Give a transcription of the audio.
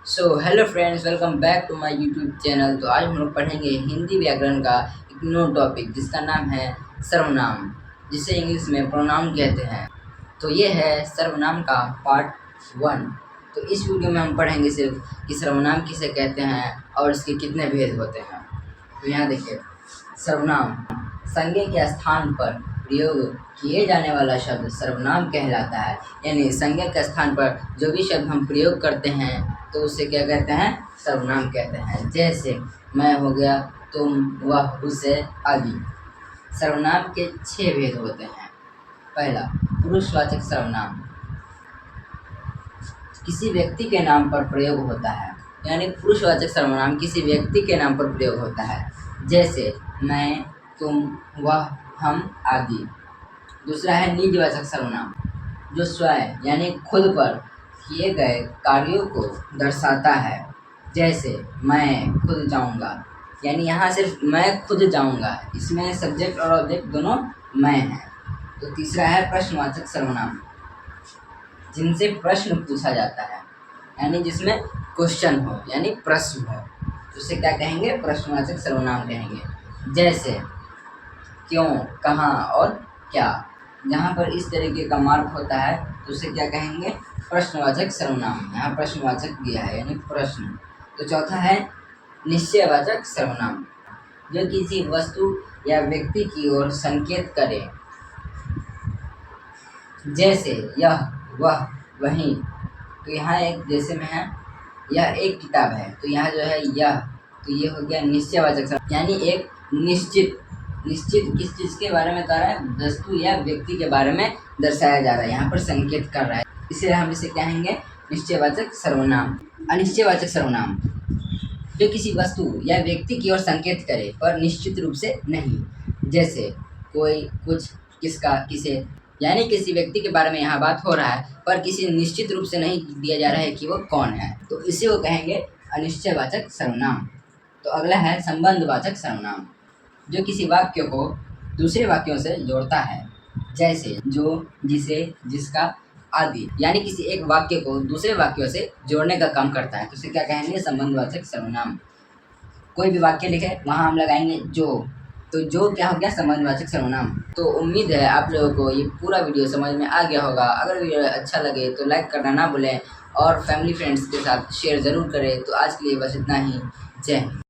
Hello friends, welcome back to my YouTube channel. तो आज हम लोग पढ़ेंगे हिंदी व्याकरण का एक न्यू टॉपिक जिसका नाम है सर्वनाम, जिसे इंग्लिश में प्रोनाउन कहते हैं। तो ये है सर्वनाम का पार्ट 1। तो इस वीडियो में हम पढ़ेंगे सिर्फ कि सर्वनाम किसे कहते हैं और इसके कितने भेद होते हैं। तो यहाँ देखिए, सर्वनाम संज्ञा के स्थान पर प्रयोग किए जाने वाला शब्द सर्वनाम कहलाता है। यानी संज्ञा के स्थान पर जो भी शब्द हम प्रयोग करते हैं तो उसे क्या कहते हैं? सर्वनाम कहते हैं। जैसे मैं हो गया, तुम, वह, उसे आदि। सर्वनाम के 6 भेद होते हैं। पहला, पुरुषवाचक सर्वनाम किसी व्यक्ति के नाम पर प्रयोग होता है। यानी पुरुषवाचक सर्वनाम किसी व्यक्ति के नाम पर प्रयोग होता है। जैसे मैं, तुम, वह, हम आदि। दूसरा है निजवाचक सर्वनाम, जो स्वयं यानी खुद पर किए गए कार्यों को दर्शाता है। जैसे मैं खुद जाऊंगा, यानी यहाँ सिर्फ मैं खुद जाऊंगा, इसमें सब्जेक्ट और ऑब्जेक्ट दोनों मैं हैं। तो तीसरा है प्रश्नवाचक सर्वनाम, जिनसे प्रश्न पूछा जाता है, यानी जिसमें क्वेश्चन हो यानी प्रश्न हो, तो उसे क्या कहेंगे? प्रश्नवाचक सर्वनाम कहेंगे। जैसे क्यों, कहाँ और क्या। जहाँ पर इस तरीके का मार्क होता है तो उसे क्या कहेंगे? प्रश्नवाचक सर्वनाम। यहाँ प्रश्नवाचक दिया है यानी प्रश्न। तो चौथा है निश्चयवाचक सर्वनाम, जो किसी वस्तु या व्यक्ति की ओर संकेत करे। जैसे यह, वह, वही। तो यहाँ एक जैसे में है, यह एक किताब है, तो यहाँ जो है यह, तो ये हो गया निश्चयवाचक सर्वनाम, यानी एक निश्चित किस चीज़ के बारे में कर रहा है? वस्तु या व्यक्ति के बारे में दर्शाया जा रहा है, यहाँ पर संकेत कर रहा है, इसलिए हम इसे कहेंगे निश्चयवाचक सर्वनाम। अनिश्चयवाचक सर्वनाम, जो किसी वस्तु या व्यक्ति की ओर संकेत करे पर निश्चित रूप से नहीं। जैसे कोई, कुछ, किसका, किसे। यानी किसी व्यक्ति के बारे में यहाँ बात हो रहा है पर किसी निश्चित रूप से नहीं दिया जा रहा है कि वो कौन है, तो इसे वो कहेंगे अनिश्चयवाचक सर्वनाम। तो अगला है संबंधवाचक सर्वनाम, जो किसी वाक्य को दूसरे वाक्यों से जोड़ता है। जैसे जो, जिसे, जिसका आदि। यानी किसी एक वाक्य को दूसरे वाक्यों से जोड़ने का काम करता है, तो उसे क्या कहेंगे? संबंधवाचक सर्वनाम। कोई भी वाक्य लिखे वहाँ हम लगाएंगे जो, तो जो क्या हो गया? संबंधवाचक सर्वनाम। तो उम्मीद है आप लोगों को ये पूरा वीडियो समझ में आ गया होगा। अगर वीडियो अच्छा लगे तो लाइक करना ना भूलें और फैमिली फ्रेंड्स के साथ शेयर ज़रूर करें। तो आज के लिए बस इतना ही। जय हिंद।